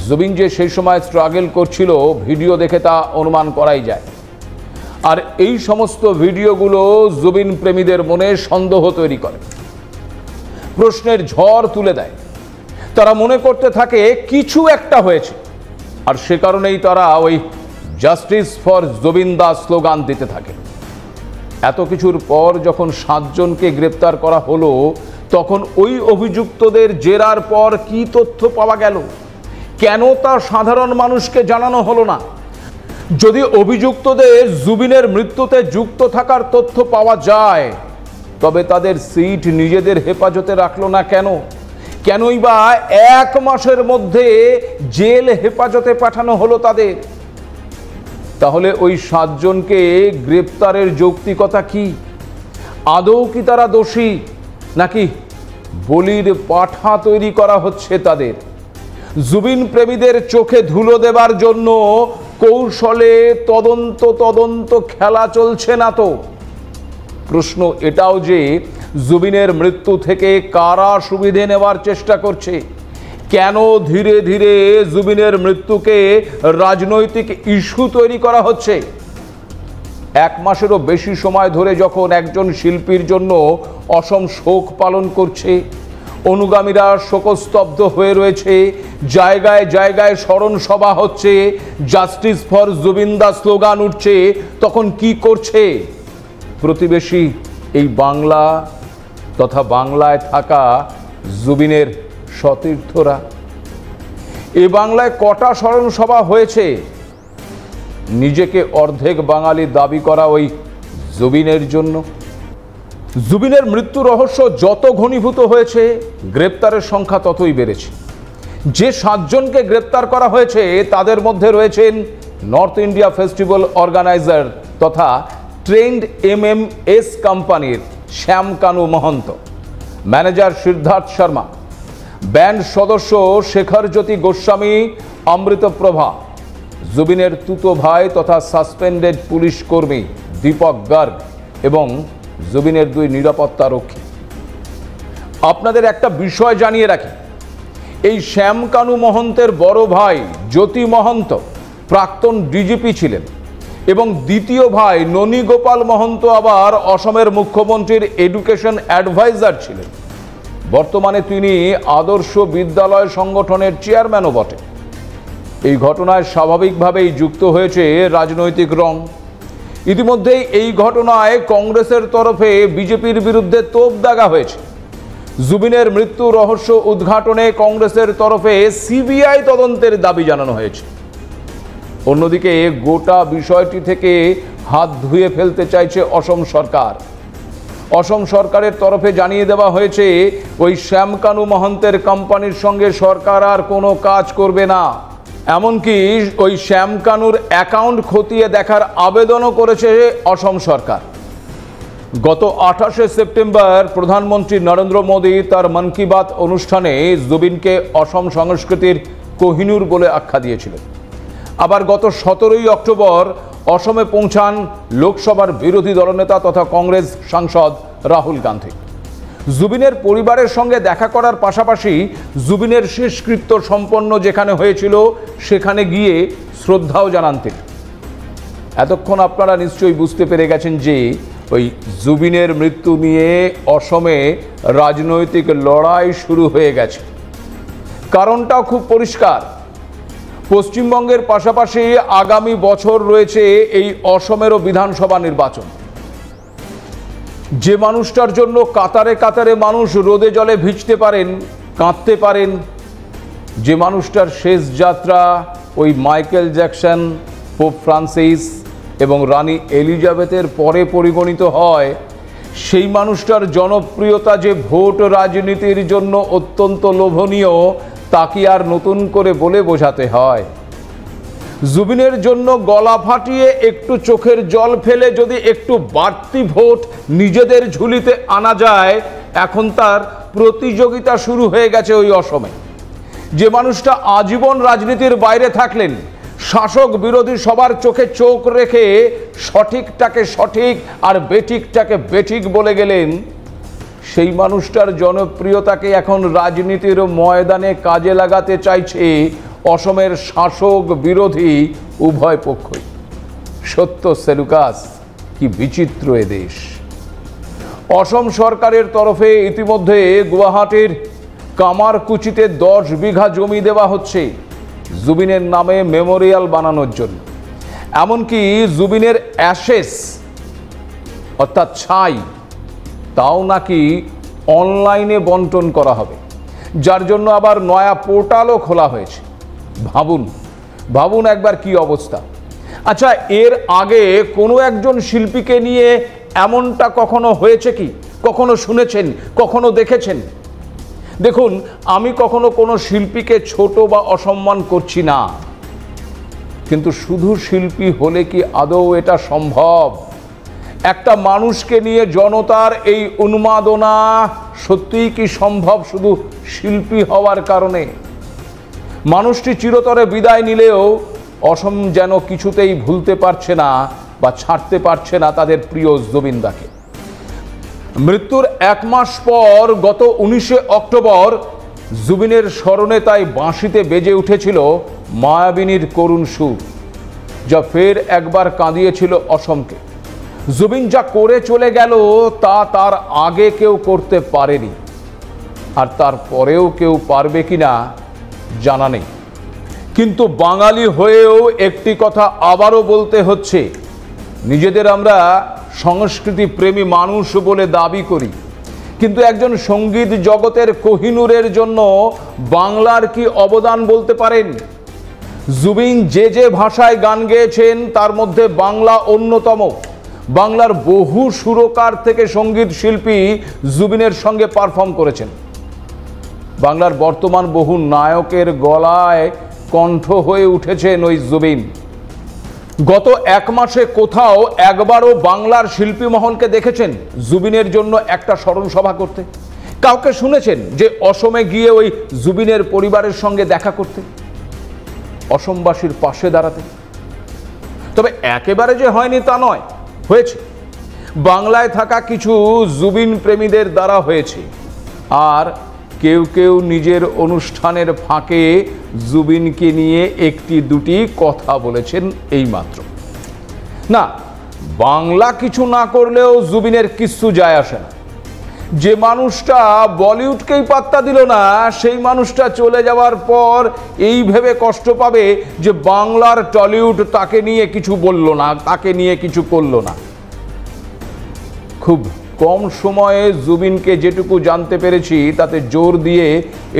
জুবিন যে সেই সময় স্ট্রাগল করছিল ভিডিও দেখে তা অনুমান করাই যায়। আর এই সমস্ত ভিডিওগুলো জুবিন প্রেমীদের মনে সন্দেহ তৈরি করে, প্রশ্নের ঝড় তুলে দেয়। তারা মনে করতে থাকে কিছু একটা হয়েছে, আর সে কারণেই তারা ওই justice for Zubeen da slogan দিতে থাকে। এত কিছুর পর যখন 7 জনকে গ্রেপ্তার করা হলো, তখন ওই অভিযুক্তদের জেরার পর কি তথ্য পাওয়া গেল, কেন তা সাধারণ মানুষকে জানানো হলো না? যদি অভিযুক্তদের জুবিনের মৃত্যুতে যুক্ত থাকার তথ্য পাওয়া যায়, তবে তাদের সিট নিজেদের হেফাজতে রাখলো না কেন? কেনই বা 1 মাসের মধ্যে জেল হেফাজতে পাঠানো হলো তাদের? তাহলে ওই 7 জনকে গ্রেপ্তারের যৌক্তিকতা কি? আদৌ কি তারা দোষী, নাকি বলির পাঠা তৈরি করা হচ্ছে তাদের? জুবিন প্রেমীদের চোখে ধুলো দেবার জন্য কৌশলে তদন্ত খেলা চলছে না তো? প্রশ্ন এটাও যে জুবিনের মৃত্যু থেকে কারা সুবিধে নেওয়ার চেষ্টা করছে? কেন ধীরে ধীরে জুবিনের মৃত্যুকে রাজনৈতিক ইস্যু তৈরি করা হচ্ছে? 1 মাসেরও বেশি সময় ধরে যখন একজন শিল্পীর জন্য অসম শোক পালন করছে, অনুগামীরা শোকস্তব্ধ হয়ে রয়েছে, জায়গায় জায়গায় স্মরণ সভা হচ্ছে, justice for Zubeen da slogan উঠছে, তখন কি করছে প্রতিবেশী এই বাংলা তথা বাংলায় থাকা জুবিনের সতীর্থরা? এই বাংলায় কটা স্মরণ সভা হয়েছে নিজেকে অর্ধেক বাঙালি দাবি করা ওই জুবিনের জন্য? জুবিনের মৃত্যু রহস্য যত ঘনীভূত হয়েছে, গ্রেপ্তারের সংখ্যা ততই বেড়েছে। যে 7 জনকে গ্রেপ্তার করা হয়েছে তাদের মধ্যে রয়েছেন নর্থ ইন্ডিয়া ফেস্টিভ্যাল অর্গানাইজার তথা ট্রেন্ড MMS কোম্পানির শ্যাম কানু মহন্ত, ম্যানেজার সিদ্ধার্থ শর্মা, ব্যান্ড সদস্য শেখর জ্যোতি গোস্বামী, অমৃতপ্রভা, জুবিনের তুতো ভাই তথা সাসপেন্ডেড পুলিশ কর্মী দীপক গার্গ এবং জুবিনের 2 নিরাপত্তা রক্ষী। আপনাদের একটা বিষয় জানিয়ে রাখি, এই শ্যাম কানু মহন্তের বড় ভাই জ্যোতি মহন্ত প্রাক্তন ডিজিপি ছিলেন এবং দ্বিতীয় ভাই ননী গোপাল মহন্ত আবার অসমের মুখ্যমন্ত্রীর এডুকেশন অ্যাডভাইজার ছিলেন। বর্তমানে তিনি আদর্শ বিদ্যালয় সংগঠনের চেয়ারম্যানও বটে। এই ঘটনায় স্বাভাবিকভাবেই যুক্ত হয়েছে রাজনৈতিক রং। ইতিমধ্যেই এই ঘটনায় কংগ্রেসের তরফে বিজেপির বিরুদ্ধে তোপ দাগা হয়েছে। জুবিনের মৃত্যু রহস্য উদ্ঘাটনে কংগ্রেসের তরফে CBI তদন্তের দাবি জানানো হয়েছে। অন্যদিকে গোটা বিষয়টি থেকে হাত ধুয়ে ফেলতে চাইছে অসম সরকার। অসম সরকারের তরফে জানিয়ে দেওয়া হয়েছে ওই শ্যাম কানু মহন্তের কোম্পানির সঙ্গে সরকার আর কোনো কাজ করবে না। এমনকি ওই শ্যাম কানুর অ্যাকাউন্ট খতিয়ে দেখার আবেদনও করেছে অসম সরকার। গত 28শে সেপ্টেম্বর প্রধানমন্ত্রী নরেন্দ্র মোদী তার মন কি বাত অনুষ্ঠানে জুবিনকে অসম সংস্কৃতির কোহিনূর বলে আখ্যা দিয়েছিলেন। আবার গত 17ই অক্টোবর অসমে পৌঁছান লোকসভার বিরোধী দলনেতা তথা কংগ্রেস সাংসদ রাহুল গান্ধী। জুবিনের পরিবারের সঙ্গে দেখা করার পাশাপাশি জুবিনের শেষকৃত্য সম্পন্ন যেখানে হয়েছিল সেখানে গিয়ে শ্রদ্ধাও জানান তিনি। এতক্ষণ আপনারা নিশ্চয়ই বুঝতে পেরে গেছেন যে ওই জুবিনের মৃত্যু নিয়ে অসমে রাজনৈতিক লড়াই শুরু হয়ে গেছে। কারণটাও খুব পরিষ্কার। পশ্চিমবঙ্গের পাশাপাশি আগামী বছর রয়েছে এই অসমেরও বিধানসভা নির্বাচন। যে মানুষটার জন্য কাতারে কাতারে মানুষ রোদে জলে ভিজতে পারেন, কাঁদতে পারেন, যে মানুষটার শেষ যাত্রা ওই মাইকেল জ্যাকসন, পোপ ফ্রান্সিস এবং রানী এলিজাবেথের পরে পরিগণিত হয়, সেই মানুষটার জনপ্রিয়তা যে ভোট রাজনীতির জন্য অত্যন্ত লোভনীয় তা কি আর নতুন করে বলে বোঝাতে হয়? জুবিনের জন্য গলা ফাটিয়ে একটু চোখের জল ফেলে যদি একটু বাড়তি ভোট নিজেদের ঝুলিতে আনা যায়, এখন তার প্রতিযোগিতা শুরু হয়ে গেছে ওই অসমে। যে মানুষটা আজীবন রাজনীতির বাইরে থাকলেন, শাসক বিরোধী সবার চোখে চোখ রেখে সঠিকটাকে সঠিক আর বেঠিকটাকে বেঠিক বলে গেলেন, সেই মানুষটার জনপ্রিয়তাকে এখন রাজনীতির ময়দানে কাজে লাগাতে চাইছে অসমের শাসক বিরোধী উভয় পক্ষই। সত্য সেলুকাস, কি বিচিত্র এ দেশ। অসম সরকারের তরফে ইতিমধ্যে গুয়াহাটির কামারকুচিতে 10 বিঘা জমি দেওয়া হচ্ছে জুবিনের নামে মেমোরিয়াল বানানোর জন্য। এমনকি জুবিনের অ্যাশেস অর্থাৎ ছাই তাও নাকি অনলাইনে বন্টন করা হবে, যার জন্য আবার নয়া পোর্টালও খোলা হয়েছে। ভাবুন একবার কি অবস্থা। আচ্ছা, এর আগে কোনো একজন শিল্পীকে নিয়ে এমনটা কখনো হয়েছে কি? কখনো শুনেছেন, কখনো দেখেছেন? দেখুন, আমি কখনো কোনো শিল্পীকে ছোট বা অসম্মান করছি না, কিন্তু শুধু শিল্পী হলে কি আদৌ এটা সম্ভব? একটা মানুষকে নিয়ে জনতার এই উন্মাদনা সত্যিই কি সম্ভব শুধু শিল্পী হওয়ার কারণে? মানুষটি চিরতরে বিদায় নিলেও অসম যেন কিছুতেই ভুলতে পারছে না বা ছাড়তে পারছে না তাদের প্রিয় জুবিনদাকে। মৃত্যুর 1 মাস পর গত 19 অক্টোবর জুবিনের স্মরণে তাই বাঁশিতে বেজে উঠেছিল মায়াবিনীর করুণ সুর, যা ফের একবার কাঁদিয়েছিল অসমকে। জুবিন যা করে চলে গেল তা তার আগে কেউ করতে পারেনি, আর তারপরেও কেউ পারবে কিনা জানা নেই। কিন্তু বাঙালি হয়েও একটি কথা আবারও বলতে হচ্ছে, নিজেদের আমরা সংস্কৃতি প্রেমী মানুষ বলে দাবি করি, কিন্তু একজন সঙ্গীত জগতের কোহিনূরের জন্য বাংলার কি অবদান বলতে পারেন? জুবিন যে ভাষায় গান গেয়েছেন তার মধ্যে বাংলা অন্যতম। বাংলার বহু সুরকার থেকে সঙ্গীত শিল্পী জুবিনের সঙ্গে পারফর্ম করেছেন। বাংলার বর্তমান বহু নায়কের গলায় কণ্ঠ হয়ে উঠেছেন ওই জুবিন। গত 1 মাসে কোথাও একবারও বাংলার শিল্পী মহলকে দেখেছেন জুবিনের জন্য একটা স্মরণ সভা করতে? কাউকে শুনেছেন যে অসমে গিয়ে ওই জুবিনের পরিবারের সঙ্গে দেখা করতে, অসমবাসীর পাশে দাঁড়াতে? তবে একেবারে যে হয়নি তা নয়, হয়েছে। বাংলায় থাকা কিছু জুবিন প্রেমীদের দ্বারা হয়েছে, আর কেউ কেউ নিজের অনুষ্ঠানের ফাঁকে জুবিনকে নিয়ে 1-2টি কথা বলেছেন এইমাত্র। না, বাংলা কিছু না করলেও জুবিনের কিচ্ছু যায় আসে না। যে মানুষটা বলিউডকেই পাত্তা দিল না, সেই মানুষটা চলে যাওয়ার পর এই ভেবে কষ্ট পাবে যে বাংলার টলিউড তাকে নিয়ে কিছু বলল না, তাকে নিয়ে কিছু করলো না। খুব কম সময়ে জুবিনকে যেটুকু জানতে পেরেছি তাতে জোর দিয়ে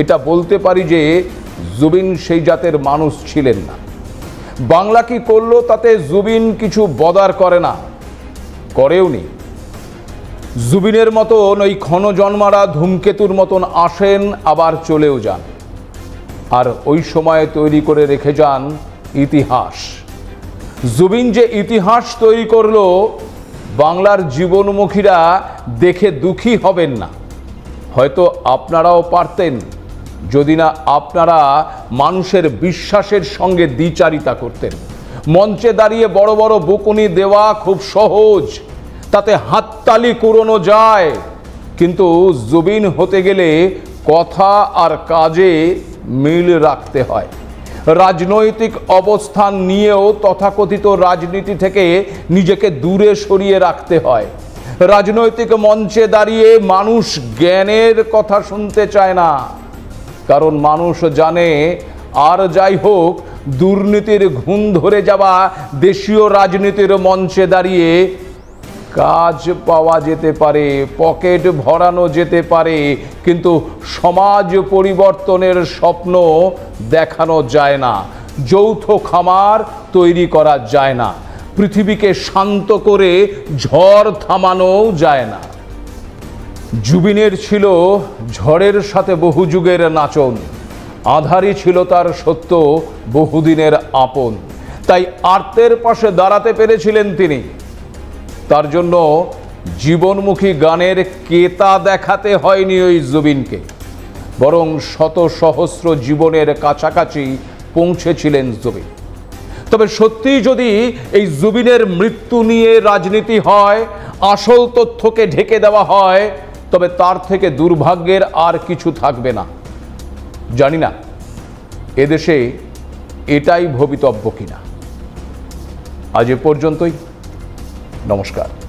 এটা বলতে পারি যে জুবিন সেই জাতের মানুষ ছিলেন না। বাংলা কি করলো তাতে জুবিন কিছু বদার করে না, করেওনি। জুবিনের মতন ওই ক্ষণজন্মারা ধূমকেতুর মতন আসেন আবার চলেও যান, আর ওই সময়ে তৈরি করে রেখে যান ইতিহাস। জুবিন যে ইতিহাস তৈরি করলো বাংলার জীবনমুখীরা দেখে দুঃখী হবেন না। হয়তো আপনারাও পারতেন যদি না আপনারা মানুষের বিশ্বাসের সঙ্গে দ্বিচারিতা করতেন। মঞ্চে দাঁড়িয়ে বড় বড় বকুনি দেওয়া খুব সহজ, তাতে হাততালি কুড়োনো যায়, কিন্তু জুবিন হতে গেলে কথা আর কাজে মিল রাখতে হয়। রাজনৈতিক অবস্থান নিয়েও তথাকথিত রাজনীতি থেকে নিজেকে দূরে সরিয়ে রাখতে হয়। রাজনৈতিক মঞ্চে দাঁড়িয়ে মানুষ জ্ঞানের কথা শুনতে চায় না, কারণ মানুষ জানে আর যাই হোক দুর্নীতির ঘুণ ধরে যাওয়া দেশীয় রাজনীতির মঞ্চে দাঁড়িয়ে কাজ পাওয়া যেতে পারে, পকেট ভরানো যেতে পারে, কিন্তু সমাজ পরিবর্তনের স্বপ্ন দেখানো যায় না, যৌথ খামার তৈরি করা যায় না, পৃথিবীকে শান্ত করে ঝড় থামানোও যায় না। জুবিনের ছিল ঝড়ের সাথে বহু যুগের নাচন, আঁধারি ছিল তার সত্য বহুদিনের আপন। তাই আর্তের পাশে দাঁড়াতে পেরেছিলেন তিনি। তার জন্য জীবনমুখী গানের কেতা দেখাতে হয়নি ওই জুবিনকে, বরং শত সহস্র জীবনের কাছাকাছি পৌঁছেছিলেন জুবিন। তবে সত্যি যদি এই জুবিনের মৃত্যু নিয়ে রাজনীতি হয়, আসল তথ্যকে ঢেকে দেওয়া হয়, তবে তার থেকে দুর্ভাগ্যের আর কিছু থাকবে না। জানি না এদেশে এটাই ভবিতব্য কিনা। আজ এ পর্যন্তই। নমস্কার।